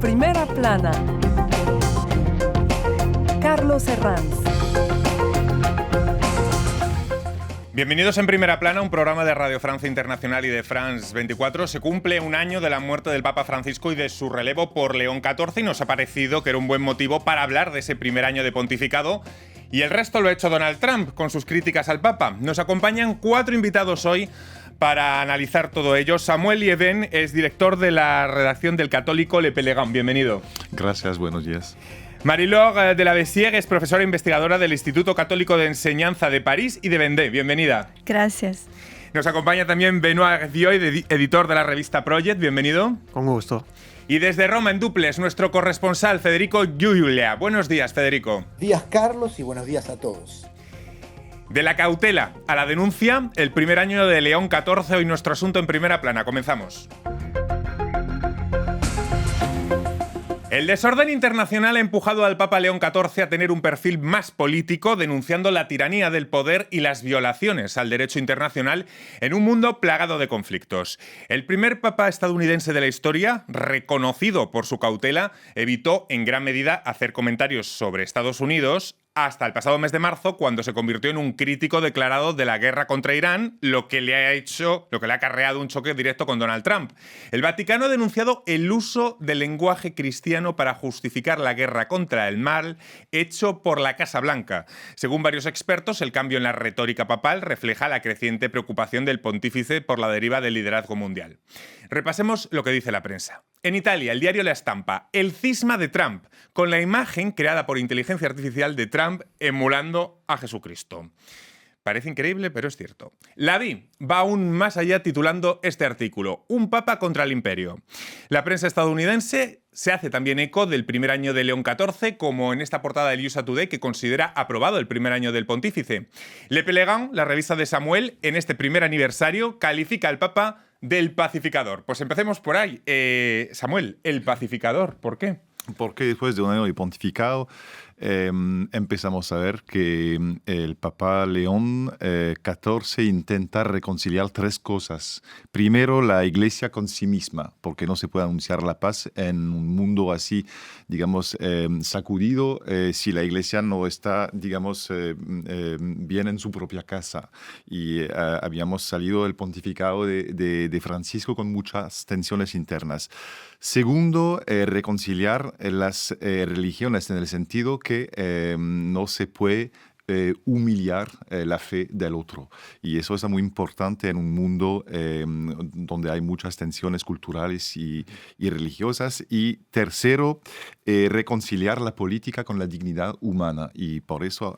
Primera Plana. Carlos Herranz. Bienvenidos en Primera Plana, un programa de Radio Francia Internacional y de France 24. Se cumple un año de la muerte del Papa Francisco y de su relevo por León XIV y nos ha parecido que era un buen motivo para hablar de ese primer año de pontificado. Y el resto lo ha hecho Donald Trump con sus críticas al Papa. Nos acompañan 4 invitados hoy para analizar todo ello. Samuel Lieven es director de la redacción del católico Le Pellegrin. Bienvenido. Gracias, buenos días. Marie-Laure de la Bessière es profesora investigadora del Instituto Católico de Enseñanza de París y de Vendée. Bienvenida. Gracias. Nos acompaña también Benoît Hervioy, editor de la revista Project. Bienvenido. Con gusto. Y desde Roma, en Duples, nuestro corresponsal Federico Giulia. Buenos días, Federico. Buenos días, Carlos, y buenos días a todos. De la cautela a la denuncia, el primer año de León XIV, hoy nuestro asunto en Primera Plana. Comenzamos. El desorden internacional ha empujado al Papa León XIV a tener un perfil más político, denunciando la tiranía del poder y las violaciones al derecho internacional en un mundo plagado de conflictos. El primer papa estadounidense de la historia, reconocido por su cautela, evitó en gran medida hacer comentarios sobre Estados Unidos hasta el pasado mes de marzo, cuando se convirtió en un crítico declarado de la guerra contra Irán, lo que le ha acarreado un choque directo con Donald Trump. El Vaticano ha denunciado el uso del lenguaje cristiano para justificar la guerra contra el mal hecho por la Casa Blanca. Según varios expertos, el cambio en la retórica papal refleja la creciente preocupación del pontífice por la deriva del liderazgo mundial. Repasemos lo que dice la prensa. En Italia, el diario La Stampa, el cisma de Trump, con la imagen creada por inteligencia artificial de Trump emulando a Jesucristo. Parece increíble, pero es cierto. La Vi va aún más allá titulando este artículo, Un papa contra el imperio. La prensa estadounidense se hace también eco del primer año de León XIV, como en esta portada del USA Today, que considera aprobado el primer año del pontífice. Le Pellegrin, la revista de Samuel, en este primer aniversario, califica al papa del pacificador. Pues empecemos por ahí. Samuel, el pacificador, ¿por qué? Porque después de un año de pontificado empezamos a ver que el Papa León XIV intenta reconciliar 3 cosas. Primero, la Iglesia con sí misma, porque no se puede anunciar la paz en un mundo así, digamos, sacudido, si la Iglesia no está, digamos, bien en su propia casa. Y habíamos salido del pontificado de Francisco con muchas tensiones internas. Segundo, reconciliar las religiones en el sentido que no se puede humillar la fe del otro. Y eso es muy importante en un mundo donde hay muchas tensiones culturales y religiosas. Y tercero, reconciliar la política con la dignidad humana. Y por eso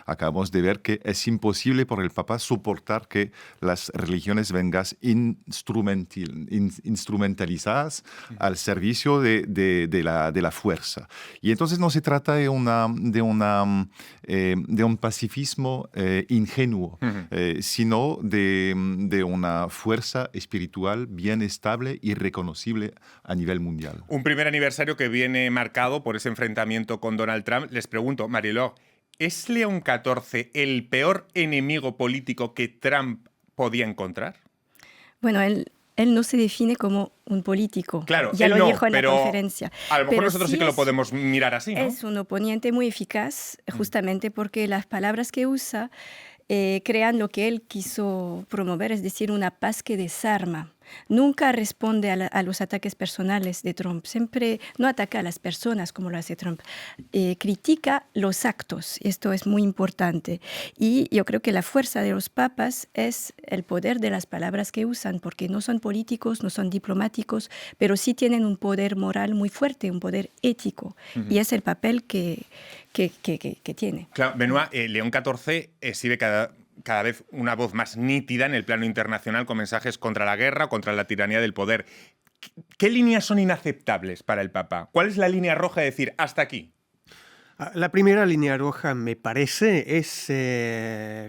acabamos de ver que es imposible por el Papa soportar que las religiones vengan instrumentalizadas al servicio de la fuerza. Y entonces no se trata de un pacifismo ingenuo, sino de una fuerza espiritual bien estable y reconocible a nivel mundial. Un primer aniversario que viene marcado por ese enfrentamiento con Donald Trump. Les pregunto, Marie-Laure, ¿es León XIV el peor enemigo político que Trump podía encontrar? Bueno, él no se define como un político. Claro, ya él lo no, dijo en la pero conferencia. A lo mejor pero nosotros sí que lo podemos mirar así, ¿no? Es un oponente muy eficaz, justamente porque las palabras que usa crean lo que él quiso promover, es decir, una paz que desarma. Nunca responde a los ataques personales de Trump. Siempre no ataca a las personas como lo hace Trump. Critica los actos. Esto es muy importante. Y yo creo que la fuerza de los papas es el poder de las palabras que usan, porque no son políticos, no son diplomáticos, pero sí tienen un poder moral muy fuerte, un poder ético. Y es el papel que tiene. Claro, Benoît, León XIV exhibe cada vez una voz más nítida en el plano internacional con mensajes contra la guerra, contra la tiranía del poder. ¿Qué líneas son inaceptables para el Papa? ¿Cuál es la línea roja de decir hasta aquí? La primera línea roja, me parece, es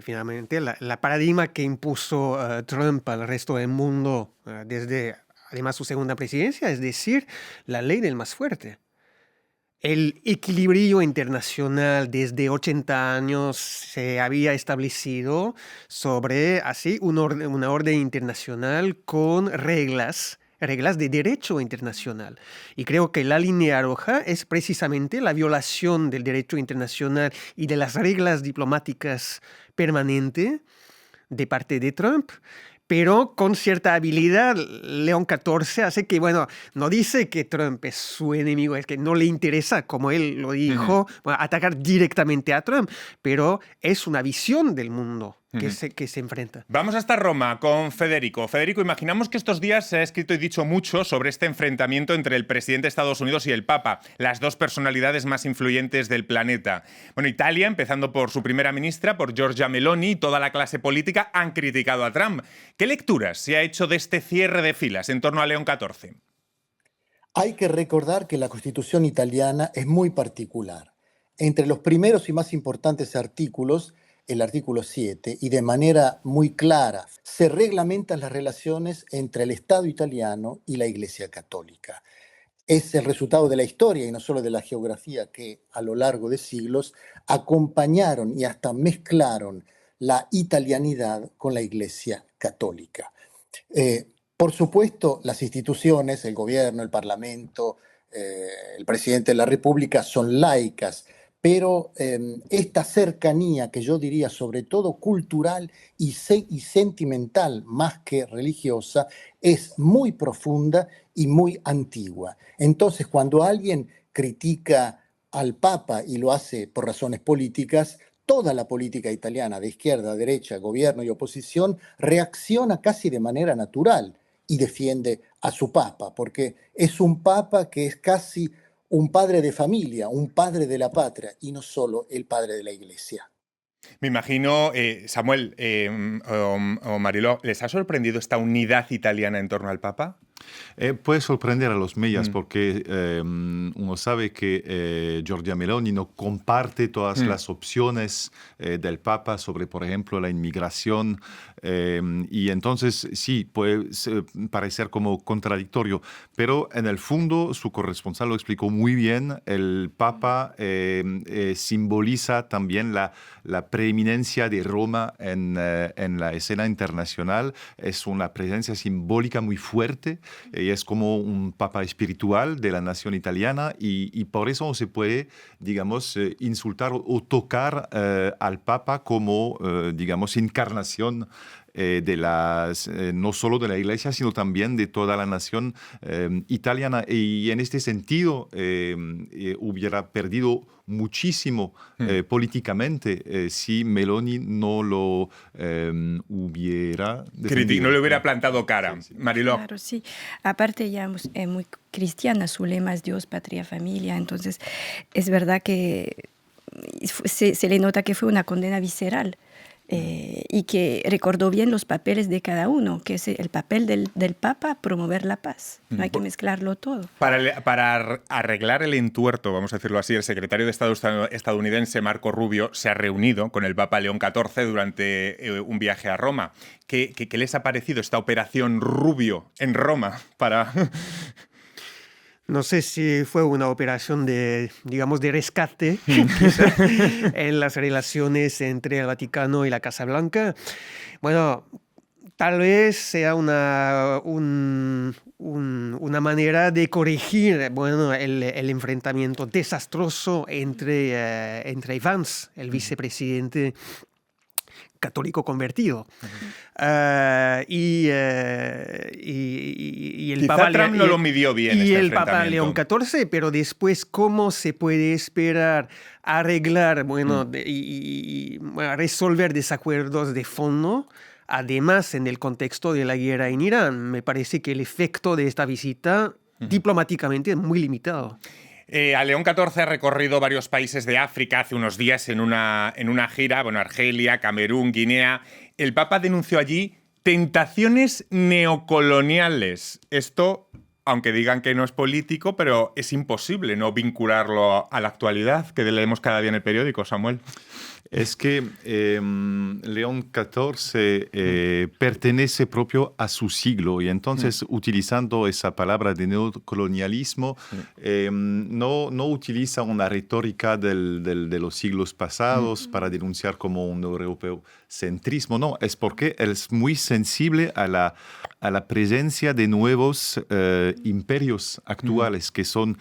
finalmente la paradigma que impuso Trump al resto del mundo desde, además, su segunda presidencia, es decir, la ley del más fuerte. El equilibrio internacional desde 80 años se había establecido sobre así una orden internacional con reglas reglas de derecho internacional. Y creo que la línea roja es precisamente la violación del derecho internacional y de las reglas diplomáticas permanentes de parte de Trump. Pero con cierta habilidad, León XIV hace que, bueno, no dice que Trump es su enemigo, es que no le interesa, como él lo dijo, bueno, atacar directamente a Trump, pero es una visión del mundo que se enfrenta. Vamos hasta Roma con Federico. Federico, imaginamos que estos días se ha escrito y dicho mucho sobre este enfrentamiento entre el presidente de Estados Unidos y el Papa, las dos personalidades más influyentes del planeta. Bueno, Italia, empezando por su primera ministra, por Giorgia Meloni, y toda la clase política han criticado a Trump. ¿Qué lecturas se ha hecho de este cierre de filas en torno a León XIV? Hay que recordar que la Constitución italiana es muy particular. Entre los primeros y más importantes artículos, el artículo 7, y de manera muy clara, se reglamentan las relaciones entre el Estado italiano y la Iglesia Católica. Es el resultado de la historia y no solo de la geografía que a lo largo de siglos acompañaron y hasta mezclaron la italianidad con la Iglesia Católica. Por supuesto, las instituciones, el gobierno, el parlamento, el presidente de la República son laicas, pero esta cercanía, que yo diría sobre todo cultural y sentimental más que religiosa, es muy profunda y muy antigua. Entonces, cuando alguien critica al Papa y lo hace por razones políticas, toda la política italiana, de izquierda, derecha, gobierno y oposición, reacciona casi de manera natural y defiende a su Papa, porque es un Papa que es casi un padre de familia, un padre de la patria y no solo el padre de la Iglesia. Me imagino, Samuel o Mariló, ¿les ha sorprendido esta unidad italiana en torno al Papa? Puede sorprender a los medios porque uno sabe que Giorgia Meloni no comparte todas las opciones del Papa sobre, por ejemplo, la inmigración y entonces sí, puede parecer como contradictorio, pero en el fondo su corresponsal lo explicó muy bien. El Papa simboliza también la preeminencia de Roma en la escena internacional. Es una presencia simbólica muy fuerte. Y es como un papa espiritual de la nación italiana y por eso no se puede, digamos, insultar o tocar al papa como, digamos, encarnación no solo de la Iglesia, sino también de toda la nación italiana. Y en este sentido hubiera perdido muchísimo políticamente si Meloni no lo hubiera defendido. No le hubiera plantado cara. Sí, sí. Mariló. Claro, sí. Aparte ella es muy cristiana, su lema es Dios, patria, familia. Entonces es verdad que se le nota que fue una condena visceral. Y que recordó bien los papeles de cada uno, que es el papel del Papa, promover la paz. No hay que mezclarlo todo. Para arreglar el entuerto, vamos a decirlo así, el secretario de Estado estadounidense, Marco Rubio, se ha reunido con el Papa León XIV durante un viaje a Roma. ¿Qué les ha parecido esta operación Rubio en Roma para... No sé si fue una operación de rescate en las relaciones entre el Vaticano y la Casa Blanca. Bueno, tal vez sea una manera de corregir el enfrentamiento desastroso entre Vance, el vicepresidente católico convertido. Y el Quizá Papa Trump no lo midió bien. Y este el Papa León XIV, pero después, ¿cómo se puede esperar arreglar, resolver desacuerdos de fondo? Además, en el contexto de la guerra en Irán, me parece que el efecto de esta visita diplomáticamente es muy limitado. A León XIV ha recorrido varios países de África hace unos días en una gira, Argelia, Camerún, Guinea. El Papa denunció allí tentaciones neocoloniales. Esto, aunque digan que no es político, pero es imposible no vincularlo a la actualidad, que leemos cada día en el periódico, Samuel. Es que León XIV pertenece propio a su siglo y entonces utilizando esa palabra de neocolonialismo no utiliza una retórica de los siglos pasados para denunciar como un europeocentrismo, no, es porque él es muy sensible a la presencia de nuevos imperios actuales que son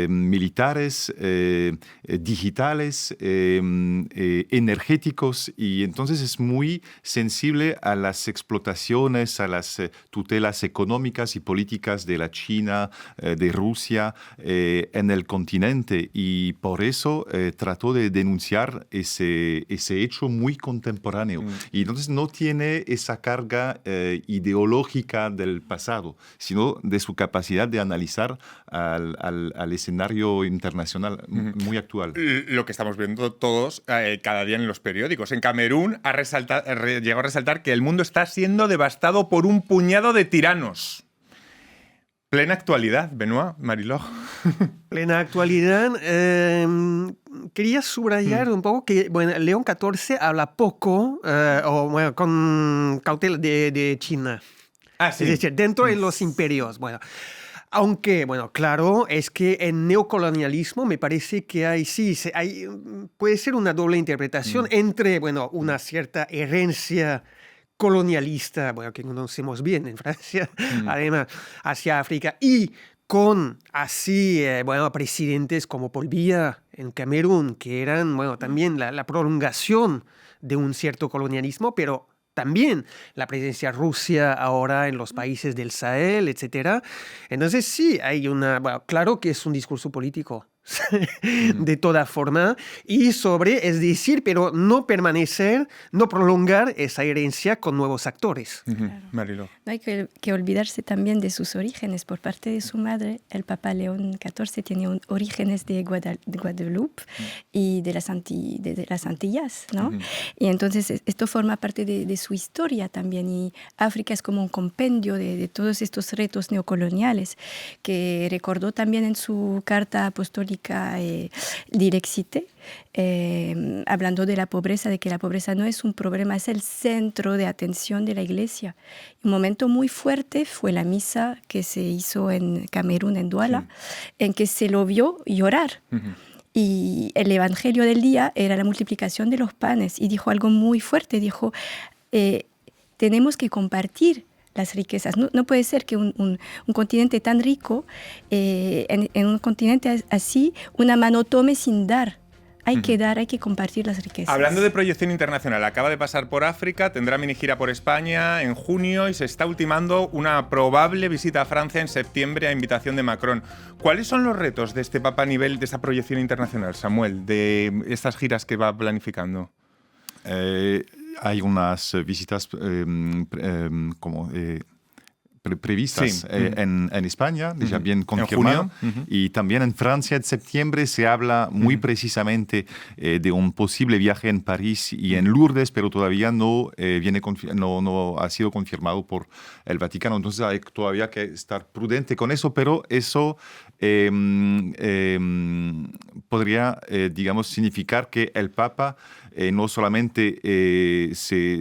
militares, digitales, energéticos, y entonces es muy sensible a las explotaciones, a las tutelas económicas y políticas de la China, de Rusia en el continente, y por eso trató de denunciar ese hecho muy contemporáneo. Y entonces no tiene esa carga ideológica del pasado, sino de su capacidad de analizar al escenario internacional muy actual. Lo que estamos viendo todos cada día en los periódicos. En Camerún llegó a resaltar que el mundo está siendo devastado por un puñado de tiranos. Plena actualidad, Benoît, Mariló. Plena actualidad. Quería subrayar un poco que León XIV habla poco, con cautela de China. Ah, sí. Es decir, dentro de los imperios. Aunque, claro, es que en neocolonialismo me parece que puede ser una doble interpretación entre, una cierta herencia colonialista, que conocemos bien en Francia, además, hacia África, y con así, presidentes como Paul Biya en Camerún, que eran, también la prolongación de un cierto colonialismo, pero también la presencia rusa ahora en los países del Sahel, etc. Entonces sí, hay claro que es un discurso político, de toda forma, y es decir, pero no permanecer, no prolongar esa herencia con nuevos actores. Claro. Mariló. No hay que olvidarse también de sus orígenes. Por parte de su madre, el Papa León XIV tiene orígenes de Guadalupe y de las Antillas, ¿no? Y entonces esto forma parte de su historia también. Y África es como un compendio de todos estos retos neocoloniales que recordó también en su carta apostólica Direxite, hablando de la pobreza, de que la pobreza no es un problema, es el centro de atención de la Iglesia. Un momento muy fuerte fue la misa que se hizo en Camerún, en Douala, en que se lo vio llorar. Y el evangelio del día era la multiplicación de los panes, y dijo algo muy fuerte, dijo, tenemos que compartir las riquezas. No puede ser que un continente tan rico, en un continente así, una mano tome sin dar. Hay que dar, hay que compartir las riquezas. Hablando de proyección internacional, acaba de pasar por África, tendrá mini gira por España en junio y se está ultimando una probable visita a Francia en septiembre a invitación de Macron. ¿Cuáles son los retos de este Papa a nivel de esta proyección internacional, Samuel, de estas giras que va planificando? Hay unas visitas previstas en España, ya bien confirmado, y también en Francia en septiembre se habla muy precisamente de un posible viaje en París y en Lourdes, pero todavía no ha sido confirmado por el Vaticano, entonces hay todavía que estar prudente con eso, pero eso podría, significar que el Papa no solamente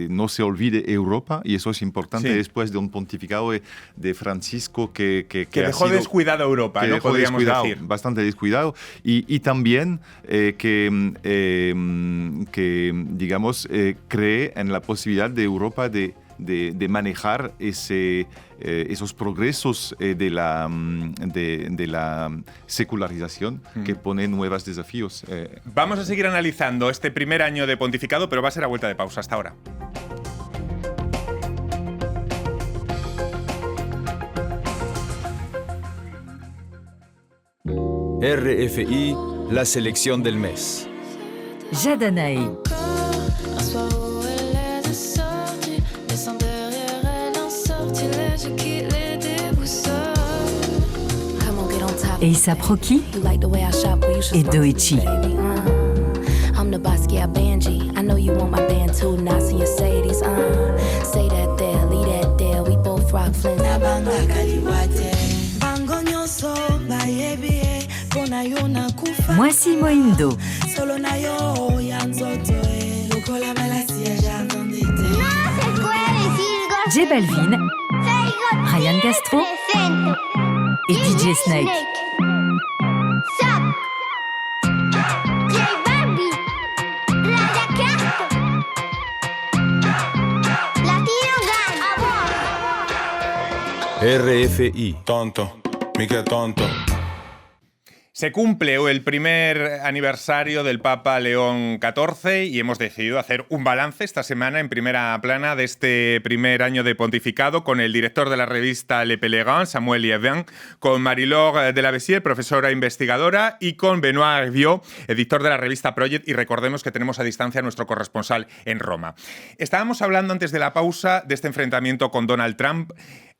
no se olvide Europa, y eso es importante después de un pontificado de Francisco que dejó descuidado Europa, que ¿no? dejó Podríamos decir. Bastante descuidado, y también que cree en la posibilidad de Europa de manejar esos progresos de la secularización que pone nuevos desafíos. Vamos a seguir analizando este primer año de pontificado, pero va a ser a vuelta de pausa. Hasta ahora. RFI, la selección del mes. Jadanaï. A$AP Rocky et Doechii. I'm the Basquiat Banji. I know you want my band too. Nas and Mercedes. Say that there, leave that there. We both rock Flint. Moissy Mohindo. J Balvin, Ryan Castro et DJ Snake. RFI. Tonto, mica tonto. Se cumple el primer aniversario del Papa León XIV y hemos decidido hacer un balance esta semana en primera plana de este primer año de pontificado con el director de la revista Le Pèlerin, Samuel Liévin, con Marie-Laure Delavessière, profesora investigadora, y con Benoît Hervieux, editor de la revista Project, y recordemos que tenemos a distancia a nuestro corresponsal en Roma. Estábamos hablando antes de la pausa de este enfrentamiento con Donald Trump.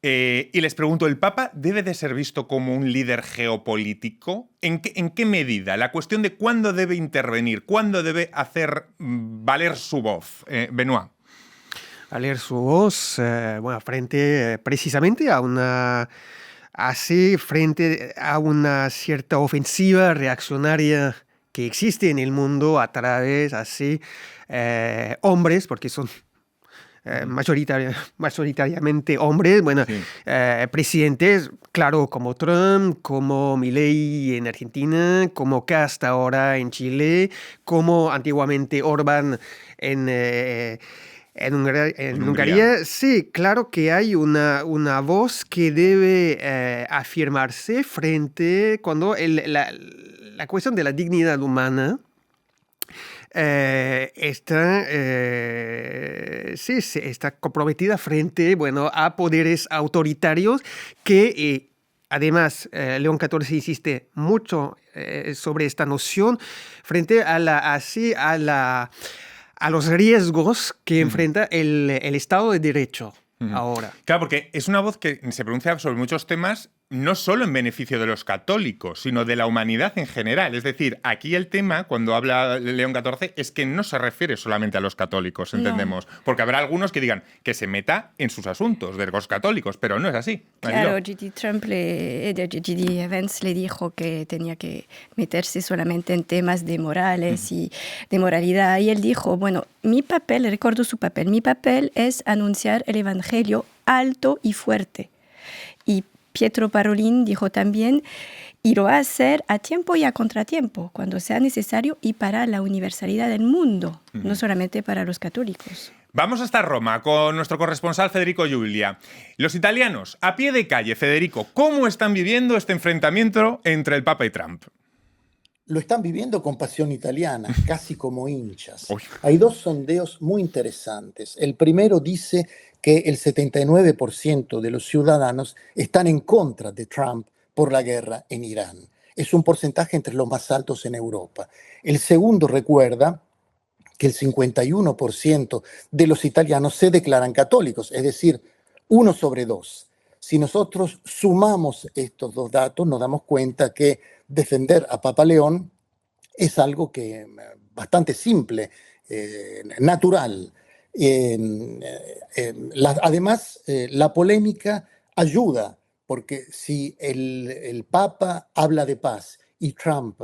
Y les pregunto, ¿el Papa debe de ser visto como un líder geopolítico? ¿En qué medida? La cuestión de cuándo debe intervenir, cuándo debe hacer valer su voz. Benoît. Valer su voz, frente precisamente a una cierta ofensiva reaccionaria que existe en el mundo a través hombres, porque son mayoritariamente hombres, sí. Presidentes, claro, como Trump, como Milei en Argentina, como Kast ahora en Chile, como antiguamente Orbán en Hungría. Sí, claro que hay una voz que debe afirmarse cuando la cuestión de la dignidad humana está comprometida frente a poderes autoritarios que además León XIV insiste mucho sobre esta noción frente a los riesgos que enfrenta el Estado de Derecho ahora. Claro, porque es una voz que se pronuncia sobre muchos temas no solo en beneficio de los católicos, sino de la humanidad en general. Es decir, aquí el tema, cuando habla León XIV, es que no se refiere solamente a los católicos, entendemos. No. Porque habrá algunos que digan que se meta en sus asuntos de los católicos, pero no es así. Claro, G.D. Vance le dijo que tenía que meterse solamente en temas de morales y de moralidad. Y él dijo, mi papel es anunciar el evangelio alto y fuerte. Y Pietro Parolin dijo también, y lo va a hacer a tiempo y a contratiempo, cuando sea necesario y para la universalidad del mundo, no solamente para los católicos. Vamos hasta Roma con nuestro corresponsal Federico Giulia. Los italianos, a pie de calle, Federico, ¿cómo están viviendo este enfrentamiento entre el Papa y Trump? Lo están viviendo con pasión italiana, casi como hinchas. Hay dos sondeos muy interesantes. El primero dice que el 79% de los ciudadanos están en contra de Trump por la guerra en Irán. Es un porcentaje entre los más altos en Europa. El segundo recuerda que el 51% de los italianos se declaran católicos, es decir, 1 sobre 2. Si nosotros sumamos estos dos datos, nos damos cuenta que defender a Papa León es algo que bastante simple, natural. Además, la polémica ayuda, porque si el Papa habla de paz y Trump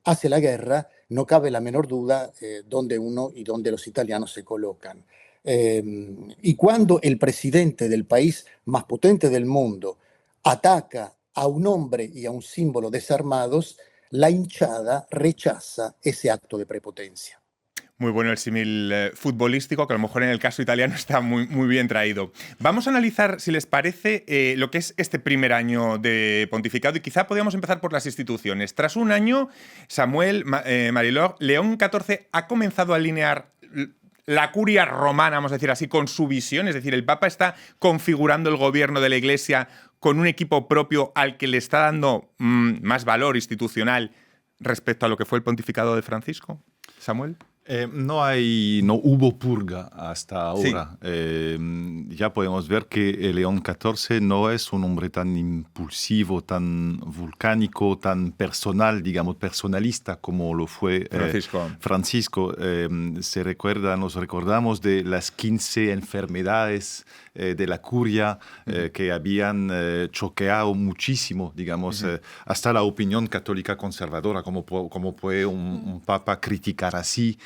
hace la guerra, no cabe la menor duda dónde uno y dónde los italianos se colocan. Y cuando el presidente del país más potente del mundo ataca a un hombre y a un símbolo desarmados, la hinchada rechaza ese acto de prepotencia. Muy bueno el símil futbolístico, que a lo mejor en el caso italiano está muy, muy bien traído. Vamos a analizar, si les parece, lo que es este primer año de pontificado, y quizá podríamos empezar por las instituciones. Tras un año, Samuel, Marie-Laure, León XIV ha comenzado a alinear la curia romana, vamos a decir así, con su visión. Es decir, el Papa está configurando el gobierno de la Iglesia con un equipo propio al que le está dando más valor institucional respecto a lo que fue el pontificado de Francisco. Samuel. No hubo purga hasta ahora. Sí. Ya podemos ver que León XIV no es un hombre tan impulsivo, tan volcánico, tan personal, digamos, personalista como lo fue Francisco. Nos recordamos de las 15 enfermedades de la curia que habían choqueado muchísimo, digamos, hasta la opinión católica conservadora, como puede un papa criticar así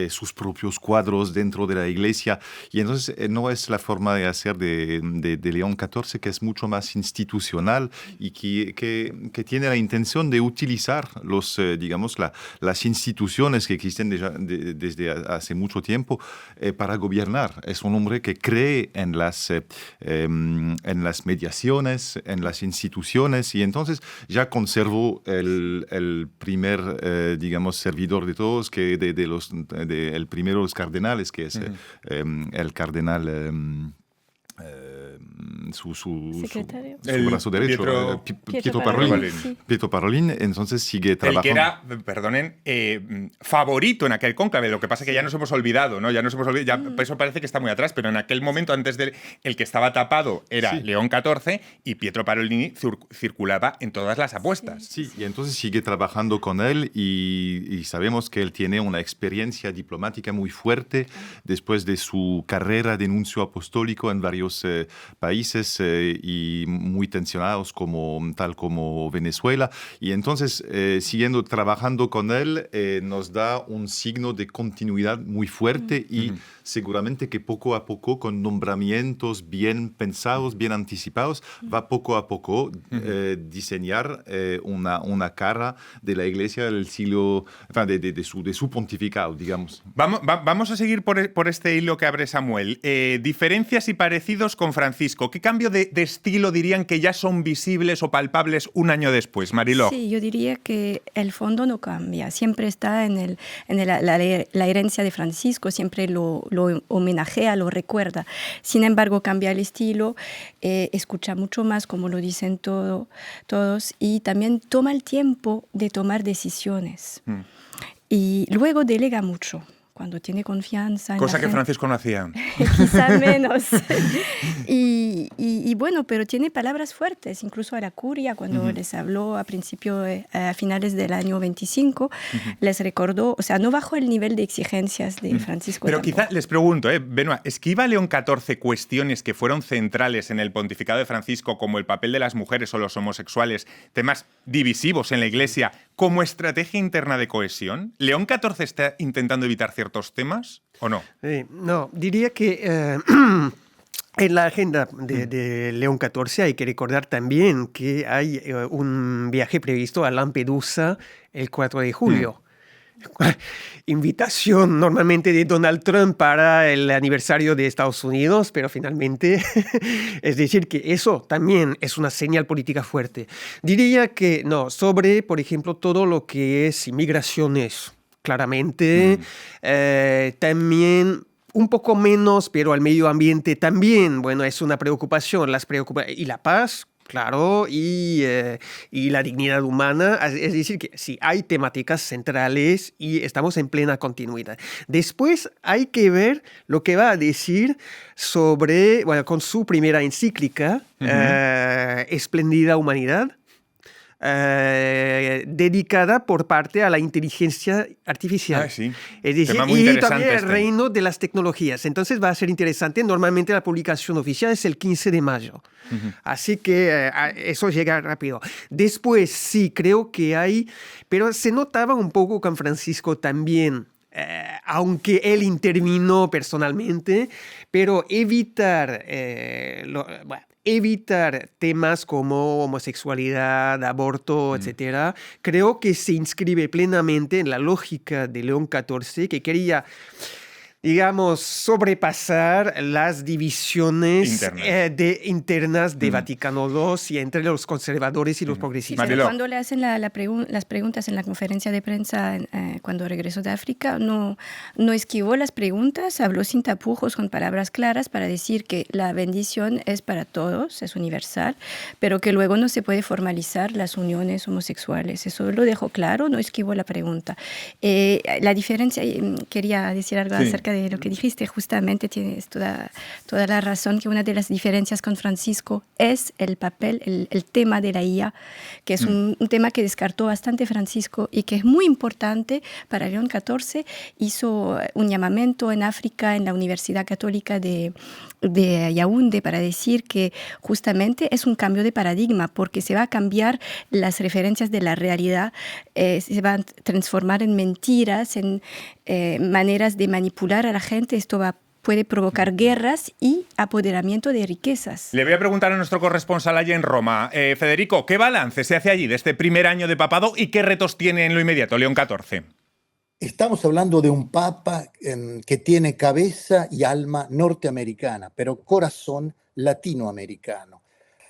sus propios cuadros dentro de la iglesia. Y entonces no es la forma de hacer de León XIV, que es mucho más institucional y que tiene la intención de utilizar las instituciones que existen desde hace mucho tiempo para gobernar. Es un hombre que cree en las mediaciones, en las instituciones, y entonces ya conservó el primer, servidor de todos, que el primero de los cardenales, que es el cardenal... su brazo derecho, Pietro Parolin. Sí. Pietro Parolin, entonces sigue trabajando. El que era, perdonen, favorito en aquel cónclave. Lo que pasa es que ya nos hemos olvidado, ¿no? Ya eso parece que está muy atrás, pero en aquel momento, antes el que estaba tapado era León XIV y Pietro Parolin circulaba en todas las apuestas. Sí, y entonces sigue trabajando con él y sabemos que él tiene una experiencia diplomática muy fuerte después de su carrera de nuncio apostólico en varios países y muy tensionados tal como Venezuela. Y entonces, siguiendo trabajando con él, nos da un signo de continuidad muy fuerte y seguramente que poco a poco, con nombramientos bien pensados, bien anticipados, va poco a poco diseñar una cara de la Iglesia del siglo, de su pontificado, digamos. Vamos a seguir por este hilo que abre Samuel. Diferencias y parecidos con Francisco. ¿Qué cambio de estilo dirían que ya son visibles o palpables un año después, Mariló? Sí, yo diría que el fondo no cambia. Siempre está en la herencia de Francisco, siempre lo homenajea, lo recuerda. Sin embargo, cambia el estilo, escucha mucho más, como lo dicen todos, y también toma el tiempo de tomar decisiones. Y luego delega mucho. Cuando tiene confianza. Cosa que Francisco no hacía. Quizá menos. y bueno, pero tiene palabras fuertes, incluso a la curia, cuando les habló a finales del año 25, les recordó, o sea, no bajó el nivel de exigencias de Francisco. Pero tampoco. quizá les pregunto, Benoît, ¿esquiva León XIV cuestiones que fueron centrales en el pontificado de Francisco, como el papel de las mujeres o los homosexuales, temas divisivos en la Iglesia, como estrategia interna de cohesión? ¿León XIV está intentando evitar ciertos temas o no? No, diría que en la agenda de León XIV hay que recordar también que hay un viaje previsto a Lampedusa el 4 de julio. Invitación normalmente de Donald Trump para el aniversario de Estados Unidos, pero finalmente, es decir, que eso también es una señal política fuerte. Diría que no, sobre, por ejemplo, todo lo que es inmigraciones, claramente, también un poco menos, pero al medio ambiente también, bueno, es una preocupación, y la paz, claro, y la dignidad humana, es decir, que sí, hay temáticas centrales y estamos en plena continuidad. Después hay que ver lo que va a decir sobre, bueno, con su primera encíclica, Espléndida Humanidad, dedicada por parte a la inteligencia artificial. Sí. Es decir, y también el reino de las tecnologías. Entonces va a ser interesante. Normalmente la publicación oficial es el 15 de mayo. Así que eso llega rápido. Después sí, creo que hay, pero se notaba un poco con Francisco también, aunque él intervino personalmente, pero evitar temas como homosexualidad, aborto, etcétera, creo que se inscribe plenamente en la lógica de León XIV, que quería, digamos, sobrepasar las divisiones internas de Vaticano II y entre los conservadores y los progresistas. Pero cuando le hacen las preguntas en la conferencia de prensa cuando regresó de África, no esquivó las preguntas, habló sin tapujos, con palabras claras para decir que la bendición es para todos, es universal, pero que luego no se puede formalizar las uniones homosexuales. Eso lo dejó claro, no esquivó la pregunta. La diferencia, quería decir algo acerca de lo que dijiste, justamente tienes toda la razón, que una de las diferencias con Francisco es el papel, el tema de la IA, que es un tema que descartó bastante Francisco y que es muy importante para León XIV. Hizo un llamamiento en África, en la Universidad Católica de Yaoundé, para decir que justamente es un cambio de paradigma, porque se va a cambiar las referencias de la realidad, se van a transformar en mentiras, maneras de manipular a la gente. Esto puede provocar guerras y apoderamiento de riquezas. Le voy a preguntar a nuestro corresponsal allí en Roma. Federico, ¿qué balance se hace allí de este primer año de papado y qué retos tiene en lo inmediato León XIV? Estamos hablando de un papa que tiene cabeza y alma norteamericana, pero corazón latinoamericano.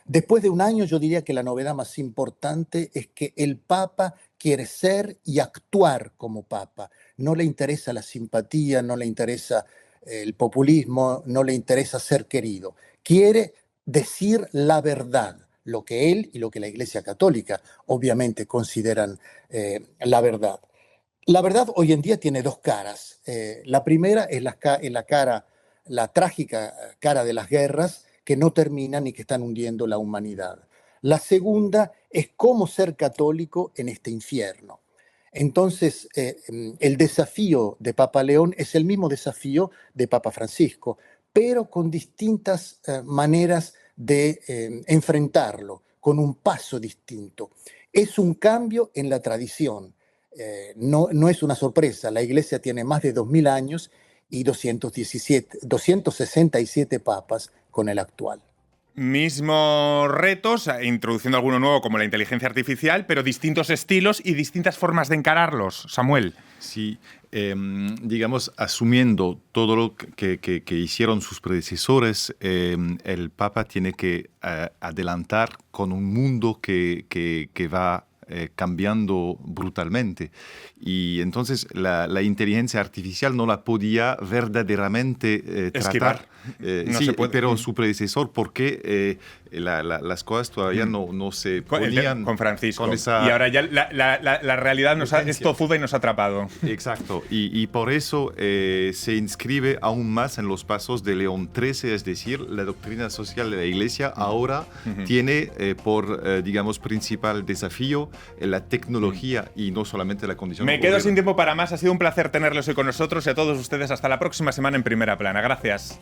Después de un año, yo diría que la novedad más importante es que el papa quiere ser y actuar como papa. No le interesa la simpatía, no le interesa el populismo, no le interesa ser querido. Quiere decir la verdad, lo que él y lo que la Iglesia Católica obviamente consideran la verdad. La verdad hoy en día tiene dos caras. La primera es la trágica cara de las guerras que no terminan y que están hundiendo la humanidad. La segunda es cómo ser católico en este infierno. Entonces, el desafío de Papa León es el mismo desafío de Papa Francisco, pero con distintas maneras de enfrentarlo, con un paso distinto. Es un cambio en la tradición. No es una sorpresa, la Iglesia tiene más de 2000 años y 267 papas con el actual. Mismos retos, introduciendo alguno nuevo como la inteligencia artificial, pero distintos estilos y distintas formas de encararlos. Samuel. Sí, digamos, asumiendo todo lo que hicieron sus predecesores, el Papa tiene que adelantar con un mundo que va cambiando brutalmente. Y entonces la inteligencia artificial no la podía verdaderamente tratar. No sí, se puede. Pero su predecesor, porque las cosas todavía no se ponían con Francisco. Con esa y ahora ya la realidad es tozuda y nos ha atrapado. Exacto. Y por eso se inscribe aún más en los pasos de León XIII, es decir, la doctrina social de la Iglesia ahora tiene por, digamos, principal desafío la tecnología y no solamente la condición. Me quedo sin tiempo para más. Ha sido un placer tenerlos hoy con nosotros y a todos ustedes hasta la próxima semana en Primera Plana. Gracias.